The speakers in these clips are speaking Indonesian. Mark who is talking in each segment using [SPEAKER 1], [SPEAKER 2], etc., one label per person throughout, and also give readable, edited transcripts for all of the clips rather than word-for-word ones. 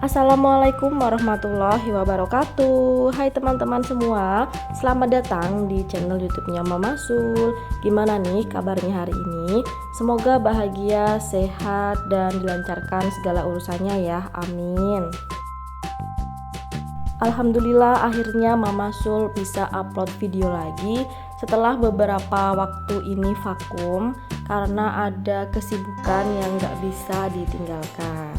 [SPEAKER 1] Assalamualaikum warahmatullahi wabarakatuh. Hai teman-teman semua, selamat datang di channel YouTube-nya Mama Sul. Gimana nih kabarnya hari ini? Semoga bahagia, sehat, dan dilancarkan segala urusannya ya, amin. Alhamdulillah akhirnya Mama Sul bisa upload video lagi setelah beberapa waktu ini vakum karena ada kesibukan yang gak bisa ditinggalkan.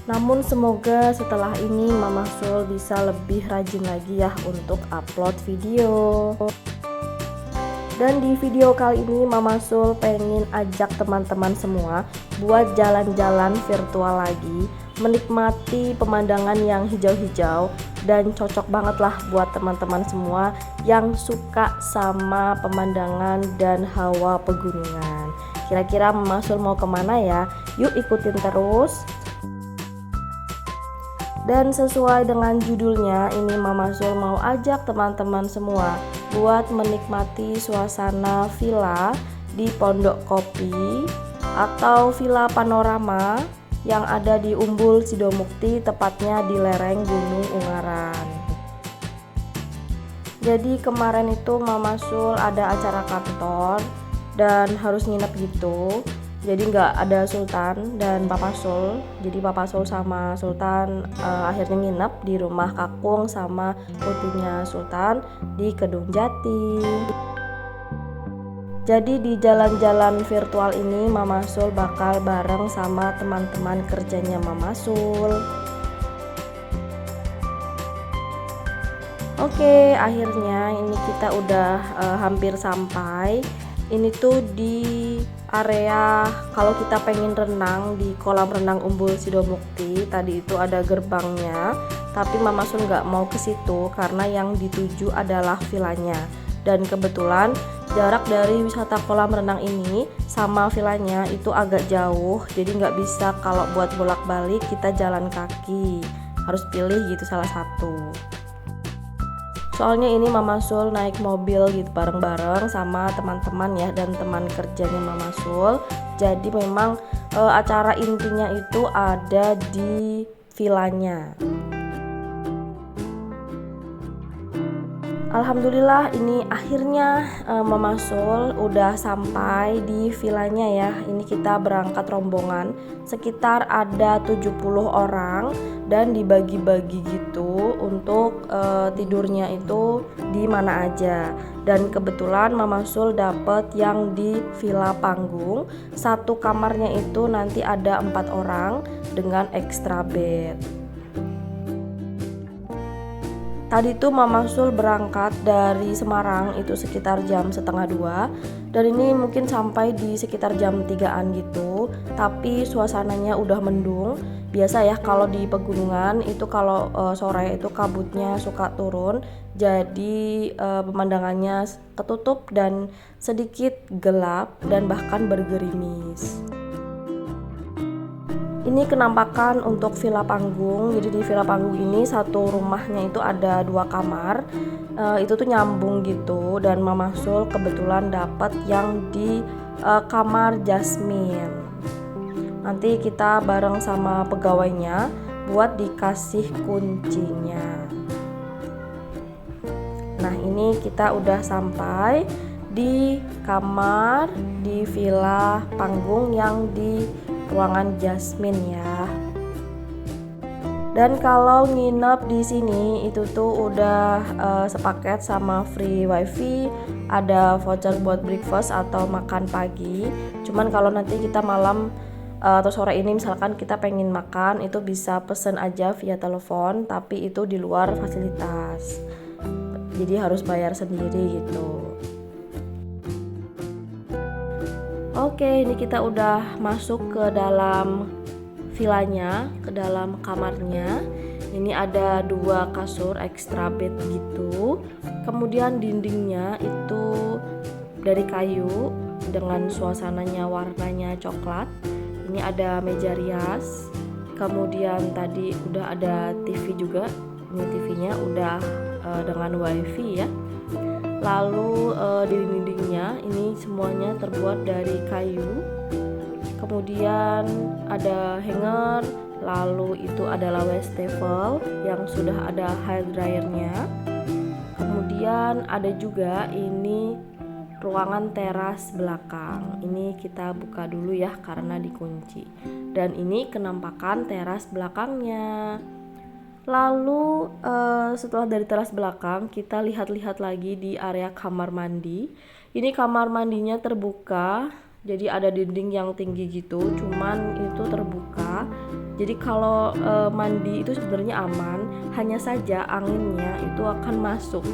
[SPEAKER 1] Namun semoga setelah ini Mama Sul bisa lebih rajin lagi ya untuk upload video. Dan di video kali ini Mama Sul pengen ajak teman-teman semua buat jalan-jalan virtual lagi, menikmati pemandangan yang hijau-hijau dan cocok banget lah buat teman-teman semua yang suka sama pemandangan dan hawa pegunungan. Kira-kira Mama Sul mau kemana ya? Yuk ikutin terus. Dan sesuai dengan judulnya, ini Mama Sul mau ajak teman-teman semua buat menikmati suasana villa di Pondok Kopi atau Villa Panorama yang ada di Umbul Sidomukti, tepatnya di lereng Gunung Ungaran. Jadi kemarin itu Mama Sul ada acara kantor dan harus nginep gitu. Jadi nggak ada Sultan dan Papa Sul. Jadi Papa Sul sama Sultan akhirnya nginep di rumah Kakung sama putihnya Sultan di Kedung Jati. Jadi di jalan-jalan virtual ini Mama Sul bakal bareng sama teman-teman kerjanya Mama Sul. Oke, akhirnya ini kita udah hampir sampai. Ini tuh di area kalau kita pengen renang di kolam renang Umbul Sidomukti. Tadi itu ada gerbangnya, tapi Mama Sul nggak mau ke situ karena yang dituju adalah villanya. Dan kebetulan jarak dari wisata kolam renang ini sama villanya itu agak jauh, jadi nggak bisa kalau buat bolak-balik kita jalan kaki, harus pilih gitu salah satu. Soalnya ini Mama Sul naik mobil gitu bareng-bareng sama teman-teman ya dan teman kerjanya Mama Sul. Jadi memang acara intinya itu ada di villanya. Alhamdulillah ini akhirnya Mama Sul udah sampai di villanya ya. Ini kita berangkat rombongan sekitar ada 70 orang dan dibagi-bagi gitu untuk tidurnya itu di mana aja. Dan kebetulan Mama Sul dapet yang di Villa Panggung. Satu kamarnya itu nanti ada 4 orang dengan extra bed. Tadi tuh Mama Sul berangkat dari Semarang itu sekitar jam 1:30 dan ini mungkin sampai di sekitar jam 3-an gitu. Tapi suasananya udah mendung. Biasa ya kalau di pegunungan itu kalau sore itu kabutnya suka turun. Jadi pemandangannya ketutup dan sedikit gelap dan bahkan bergerimis. Ini kenampakan untuk Villa Panggung. Jadi di Villa Panggung ini satu rumahnya itu ada 2 kamar. Itu tuh nyambung gitu dan Mama Sul kebetulan dapat yang di kamar Jasmine. Nanti kita bareng sama pegawainya buat dikasih kuncinya. Nah, ini kita udah sampai di kamar di Villa Panggung yang di ruangan Jasmine ya. Dan kalau nginep di sini itu tuh udah sepaket sama free wifi, ada voucher buat breakfast atau makan pagi. Cuman kalau nanti kita malam atau sore ini misalkan kita pengen makan, itu bisa pesen aja via telepon, tapi itu di luar fasilitas. Jadi harus bayar sendiri gitu. Oke, ini kita udah masuk ke dalam villanya, ke dalam kamarnya. Ini ada 2 kasur extra bed gitu. Kemudian dindingnya itu dari kayu dengan suasananya warnanya coklat. Ini ada meja rias. Kemudian tadi udah ada TV juga. Ini TV-nya udah dengan wifi ya. Lalu di dindingnya ini semuanya terbuat dari kayu. Kemudian ada hanger, lalu itu adalah wastafel yang sudah ada hair dryernya. Kemudian ada juga ini ruangan teras belakang. Ini kita buka dulu ya karena dikunci. Dan ini kenampakan teras belakangnya. Lalu setelah dari teras belakang kita lihat-lihat lagi di area kamar mandi. Ini kamar mandinya terbuka, jadi ada dinding yang tinggi gitu, cuman itu terbuka. Jadi kalau mandi itu sebenarnya aman, hanya saja anginnya itu akan masuk.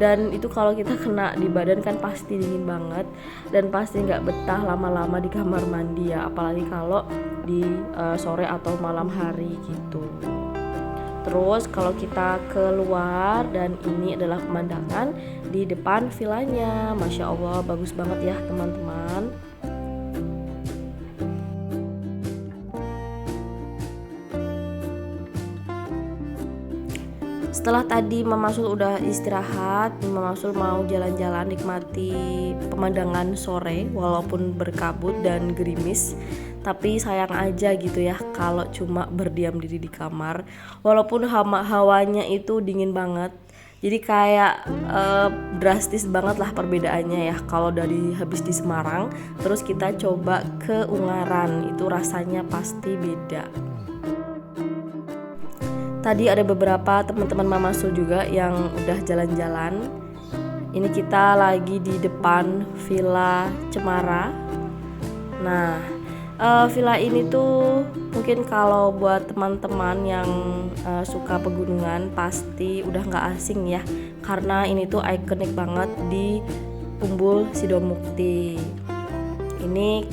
[SPEAKER 1] Dan itu kalau kita kena di badan kan pasti dingin banget dan pasti nggak betah lama-lama di kamar mandi ya, apalagi kalau di sore atau malam hari gitu. Terus kalau kita keluar dan ini adalah pemandangan di depan villanya. Masya Allah bagus banget ya teman-teman. Setelah tadi Mama Sul udah istirahat, Mama Sul mau jalan-jalan nikmati pemandangan sore walaupun berkabut dan gerimis. Tapi sayang aja gitu ya kalau cuma berdiam diri di kamar. Walaupun hawanya itu dingin banget. Jadi kayak drastis banget lah perbedaannya ya. Kalau dari habis di Semarang terus kita coba ke Ungaran, itu rasanya pasti beda. Tadi ada beberapa teman-teman Mama Sul juga yang udah jalan-jalan. Ini kita lagi di depan Villa Cemara. Nah, villa ini tuh mungkin kalau buat teman-teman yang suka pegunungan pasti udah nggak asing ya, karena ini tuh ikonik banget di Umbul Sidomukti. Ini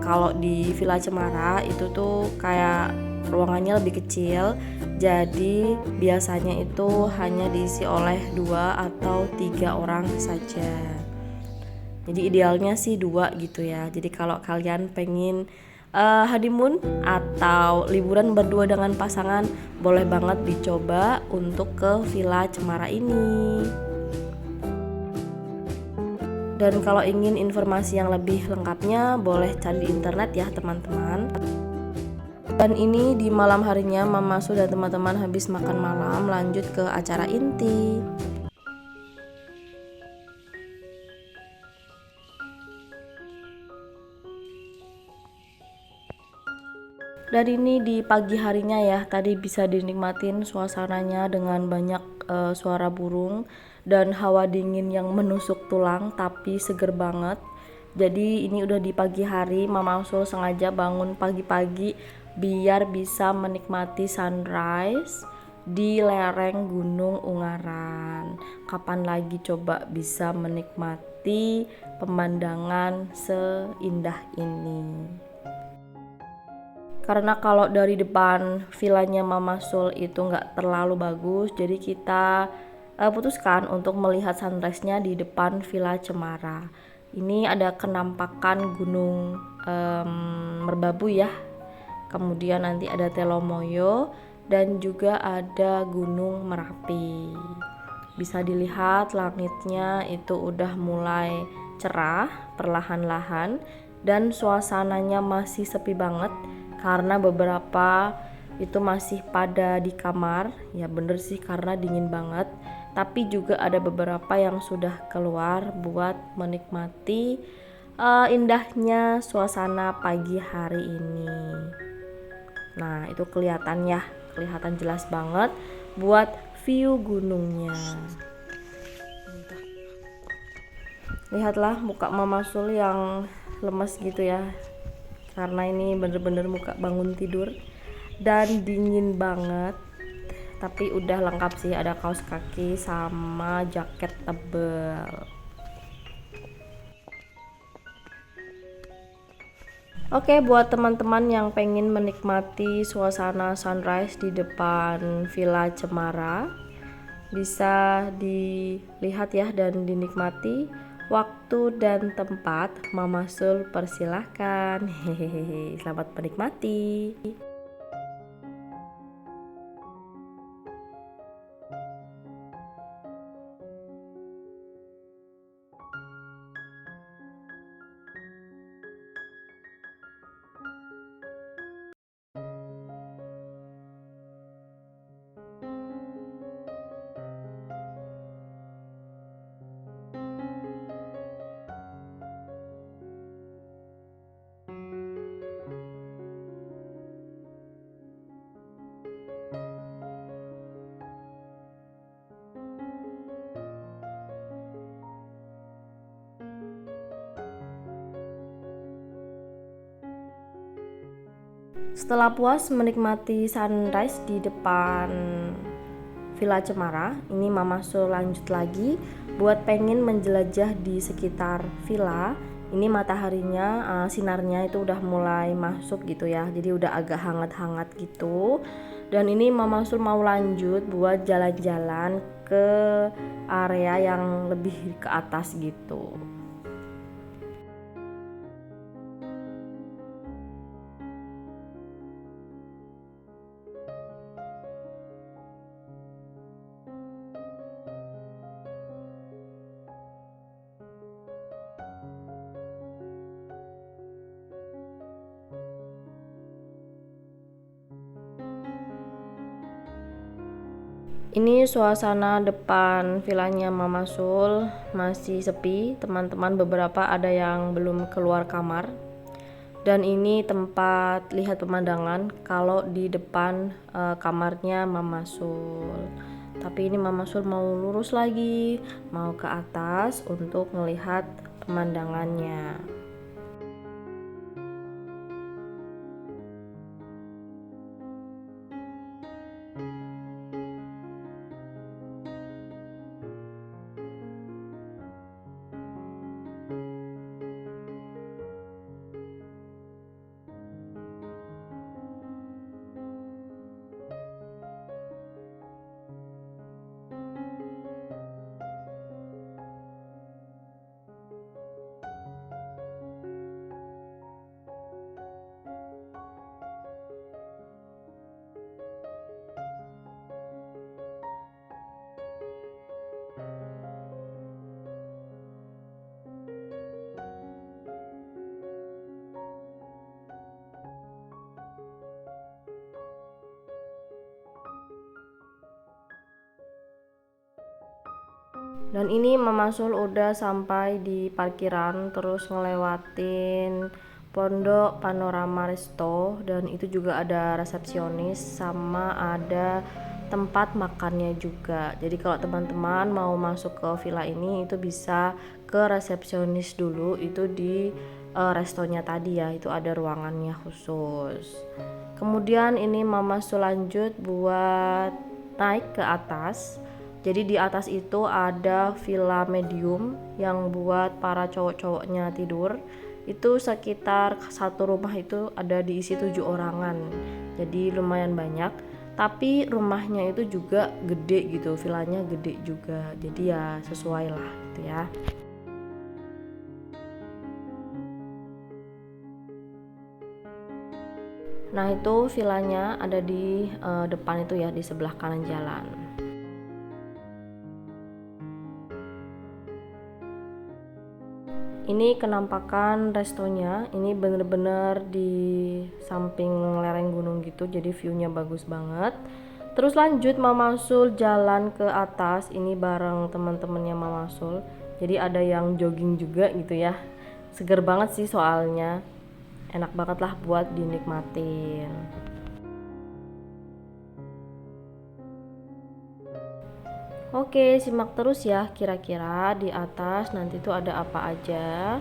[SPEAKER 1] kalau di Villa Cemara itu tuh kayak ruangannya lebih kecil, jadi biasanya itu hanya diisi oleh 2 atau 3 orang saja. Jadi idealnya sih 2 gitu ya. Jadi kalau kalian pengen honeymoon atau liburan berdua dengan pasangan, boleh banget dicoba untuk ke Villa Cemara ini. Dan kalau ingin informasi yang lebih lengkapnya boleh cari di internet ya teman-teman. Dan ini di malam harinya Mama Sul dan teman-teman habis makan malam lanjut ke acara inti. Dan ini di pagi harinya ya, tadi bisa dinikmatin suasananya dengan banyak suara burung dan hawa dingin yang menusuk tulang tapi seger banget. Jadi ini udah di pagi hari, Mama Sul sengaja bangun pagi-pagi biar bisa menikmati sunrise di lereng Gunung Ungaran. Kapan lagi coba bisa menikmati pemandangan seindah ini. Karena kalau dari depan villanya Mama Sul itu nggak terlalu bagus, jadi kita putuskan untuk melihat sunrise-nya di depan Villa Cemara. Ini ada kenampakan Gunung Merbabu ya, kemudian nanti ada Telomoyo dan juga ada Gunung Merapi. Bisa dilihat langitnya itu udah mulai cerah perlahan-lahan dan suasananya masih sepi banget karena beberapa itu masih pada di kamar. Ya bener sih karena dingin banget, tapi juga ada beberapa yang sudah keluar buat menikmati indahnya suasana pagi hari ini. Nah itu kelihatan ya, kelihatan jelas banget buat view gunungnya. Lihatlah muka Mama Sul yang lemes gitu ya, karena ini bener-bener muka bangun tidur dan dingin banget. Tapi udah lengkap sih, ada kaos kaki sama jaket tebel. Oke, buat teman-teman yang pengen menikmati suasana sunrise di depan Villa Cemara, bisa dilihat ya dan dinikmati. Waktu dan tempat Mama Sul persilahkan. Hehehe, selamat menikmati. Setelah puas menikmati sunrise di depan Villa Cemara, ini Mama Sul lanjut lagi buat pengen menjelajah di sekitar villa. Ini mataharinya sinarnya itu udah mulai masuk gitu ya, jadi udah agak hangat-hangat gitu. Dan ini Mama Sul mau lanjut buat jalan-jalan ke area yang lebih ke atas gitu. Ini suasana depan vilanya Mama Sul masih sepi, teman-teman beberapa ada yang belum keluar kamar. Dan ini tempat lihat pemandangan kalau di depan kamarnya Mama Sul. Tapi ini Mama Sul mau lurus lagi, mau ke atas untuk melihat pemandangannya. Dan ini Mama Sul udah sampai di parkiran, terus ngelewatin Pondok Panorama Resto, dan itu juga ada resepsionis sama ada tempat makannya juga. Jadi kalau teman-teman mau masuk ke villa ini itu bisa ke resepsionis dulu, itu di restonya tadi ya, itu ada ruangannya khusus. Kemudian ini Mama Sul lanjut buat naik ke atas. Jadi di atas itu ada villa medium yang buat para cowok-cowoknya tidur. Itu sekitar satu rumah itu ada diisi 7 orangan. Jadi lumayan banyak. Tapi rumahnya itu juga gede gitu, villanya gede juga. Jadi ya sesuai lah gitu ya. Nah itu villanya ada di depan itu ya, di sebelah kanan jalan. Ini kenampakan restonya, ini bener-bener di samping lereng gunung gitu, jadi viewnya bagus banget. Terus lanjut Mama Sul jalan ke atas, ini bareng teman-temannya Mama Sul. Jadi ada yang jogging juga gitu ya. Seger banget sih soalnya, enak banget lah buat dinikmatin. Oke, simak terus ya, kira-kira di atas nanti tuh ada apa aja.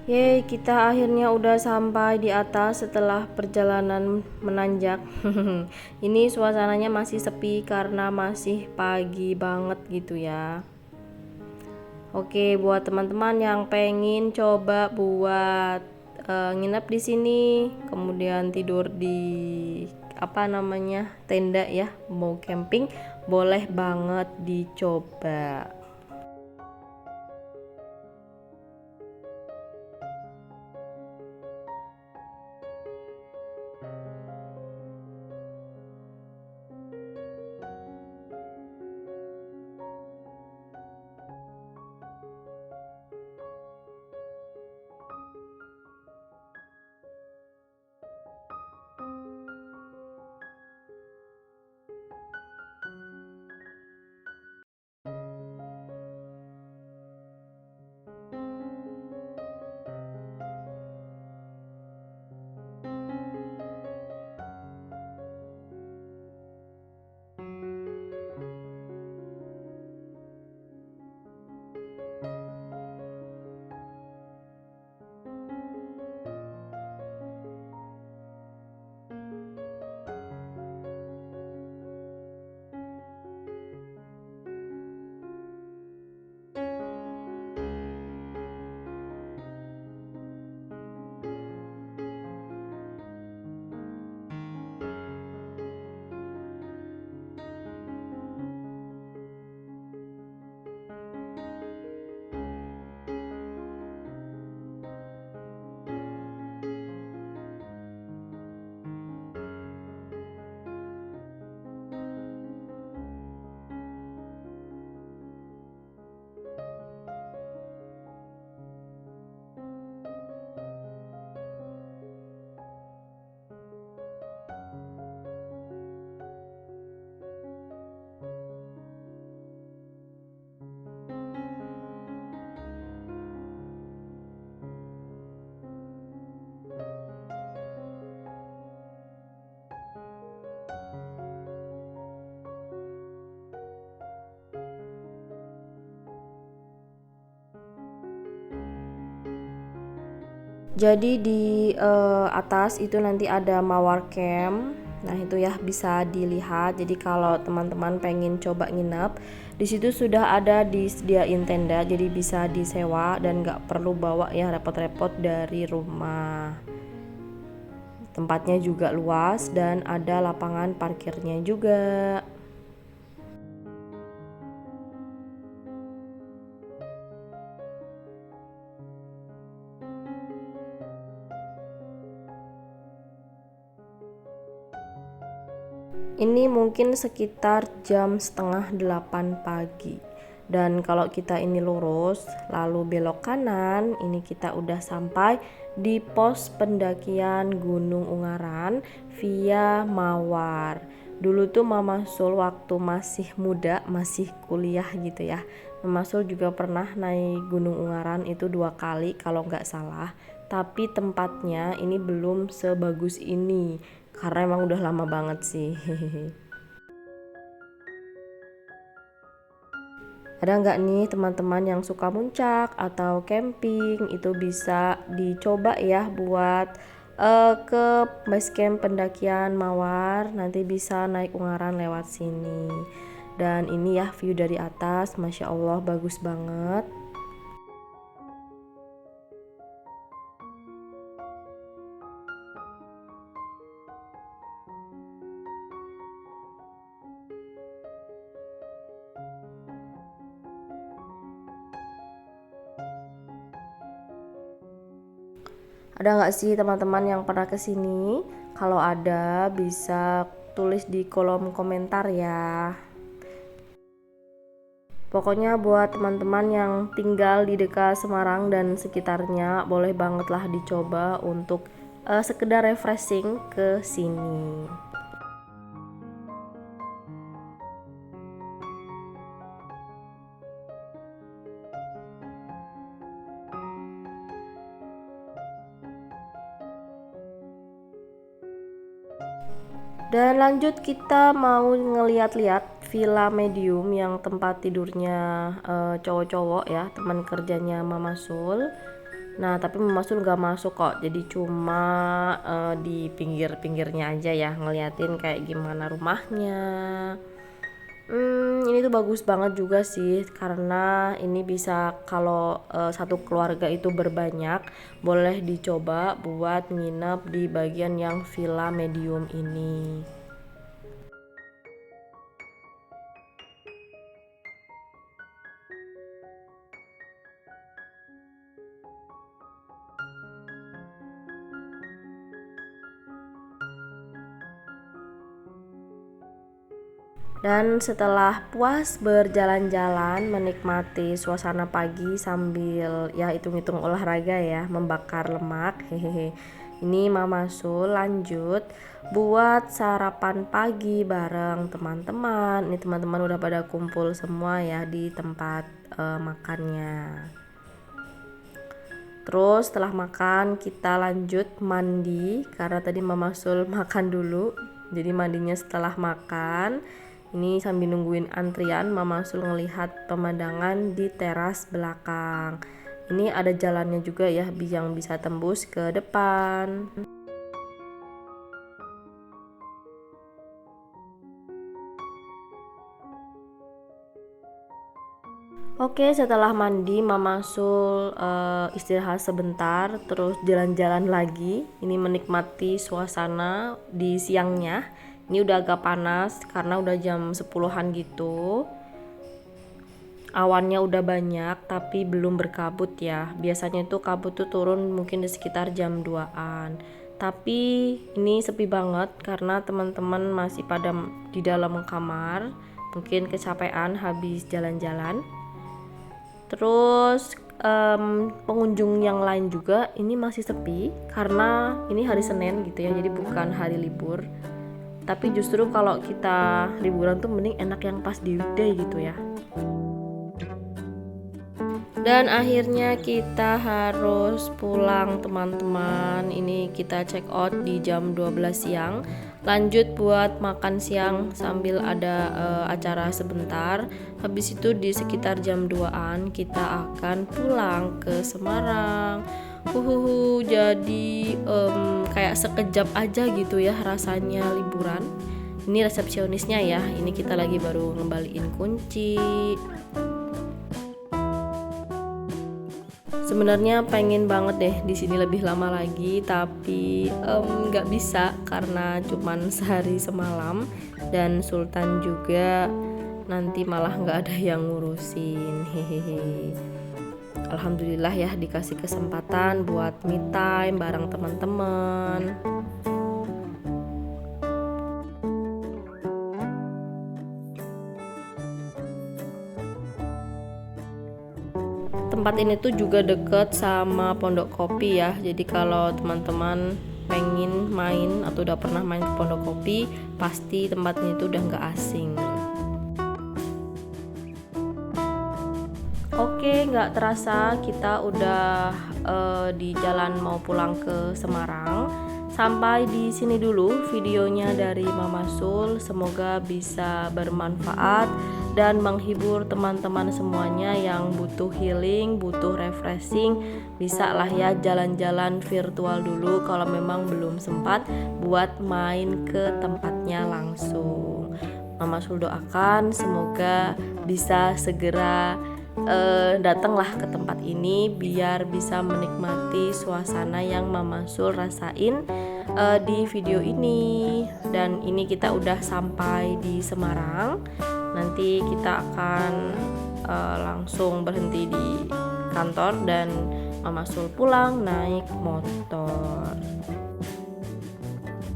[SPEAKER 1] Yeay, kita akhirnya udah sampai di atas setelah perjalanan menanjak. Ini suasananya masih sepi karena masih pagi banget gitu ya. Oke, buat teman-teman yang pengen coba buat nginep di sini, kemudian tidur di apa namanya tenda ya, mau camping, boleh banget dicoba. Jadi di atas itu nanti ada Mawar Camp. Nah, itu ya bisa dilihat. Jadi kalau teman-teman pengen coba nginep, di situ sudah ada disediain tenda, jadi bisa disewa dan nggak perlu bawa ya repot-repot dari rumah. Tempatnya juga luas dan ada lapangan parkirnya juga. Ini mungkin sekitar jam setengah 8 pagi. Dan kalau kita ini lurus lalu belok kanan, ini kita udah sampai di pos pendakian Gunung Ungaran via Mawar. Dulu tuh Mama Sul waktu masih muda, masih kuliah gitu ya, Mama Sul juga pernah naik Gunung Ungaran itu 2 kali kalau nggak salah. Tapi tempatnya ini belum sebagus ini karena emang udah lama banget sih. Ada nggak nih teman-teman yang suka muncak atau camping, itu bisa dicoba ya buat ke base camp pendakian Mawar, nanti bisa naik Ungaran lewat sini. Dan ini ya view dari atas, Masya Allah bagus banget. Ada nggak sih teman-teman yang pernah kesini? Kalau ada bisa tulis di kolom komentar ya. Pokoknya buat teman-teman yang tinggal di dekat Semarang dan sekitarnya, boleh banget lah dicoba untuk sekedar refreshing ke sini. Dan lanjut kita mau ngeliat-liat villa medium yang tempat tidurnya cowok-cowok ya, teman kerjanya Mama Sul. Nah tapi Mama Sul gak masuk kok, jadi cuma di pinggir-pinggirnya aja ya, ngeliatin kayak gimana rumahnya. Ini tuh bagus banget juga sih, karena ini bisa kalau satu keluarga itu berbanyak, boleh dicoba buat nginep di bagian yang villa medium ini. Dan setelah puas berjalan-jalan menikmati suasana pagi sambil ya hitung-hitung olahraga ya, membakar lemak, hehehe. Ini Mama Sul lanjut buat sarapan pagi bareng teman-teman. Ini teman-teman udah pada kumpul semua ya di tempat makannya. Terus setelah makan kita lanjut mandi karena tadi Mama Sul makan dulu. Jadi mandinya setelah makan. Ini sambil nungguin antrian, Mama Sul ngelihat pemandangan di teras belakang. Ini ada jalannya juga ya yang bisa tembus ke depan. Oke, setelah mandi Mama Sul istirahat sebentar, terus jalan-jalan lagi. Ini menikmati suasana di siangnya. Ini udah agak panas karena udah jam 10-an gitu. Awannya udah banyak tapi belum berkabut ya. Biasanya itu kabut tuh turun mungkin di sekitar jam 2-an. Tapi ini sepi banget karena teman-teman masih pada di dalam kamar. Mungkin kecapean habis jalan-jalan. Terus pengunjung yang lain juga ini masih sepi karena ini hari Senin gitu ya, jadi bukan hari libur. Tapi justru kalau kita liburan tuh mending enak yang pas di weekday gitu ya. Dan akhirnya kita harus pulang teman-teman. Ini kita check out di jam 12 siang. Lanjut buat makan siang sambil ada acara sebentar. Habis itu di sekitar jam 2-an kita akan pulang ke Semarang. jadi kayak sekejap aja gitu ya rasanya liburan. Ini resepsionisnya ya, ini kita lagi baru ngembaliin kunci. Sebenarnya pengen banget deh di sini lebih lama lagi, tapi nggak bisa karena cuman sehari semalam dan Sultan juga nanti malah nggak ada yang ngurusin. Hehehe. Alhamdulillah ya dikasih kesempatan buat me time bareng teman-teman. Tempat ini tuh juga deket sama Pondok Kopi ya. Jadi kalau teman-teman pengen main atau udah pernah main ke Pondok Kopi, pasti tempat ini tuh udah nggak asing. Oke, nggak terasa kita udah di jalan mau pulang ke Semarang. Sampai di sini dulu videonya dari Mama Sul. Semoga bisa bermanfaat dan menghibur teman-teman semuanya yang butuh healing, butuh refreshing. Bisa lah ya jalan-jalan virtual dulu kalau memang belum sempat buat main ke tempatnya langsung. Mama Sul doakan semoga bisa segera datanglah ke tempat ini biar bisa menikmati suasana yang Mama Sul rasain di video ini. Dan ini kita udah sampai di Semarang. Nanti kita akan langsung berhenti di kantor dan Mama Sul pulang naik motor.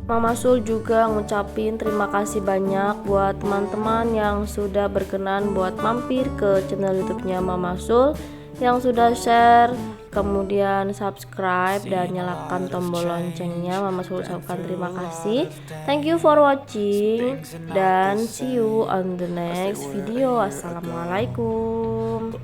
[SPEAKER 1] Mama Sul juga ngucapin terima kasih banyak buat teman-teman yang sudah berkenan buat mampir ke channel YouTube-nya Mama Sul, yang sudah share, kemudian subscribe dan nyalakan tombol loncengnya. Mama Sul ucapkan terima kasih. Thank you for watching dan see you on the next video. Assalamualaikum.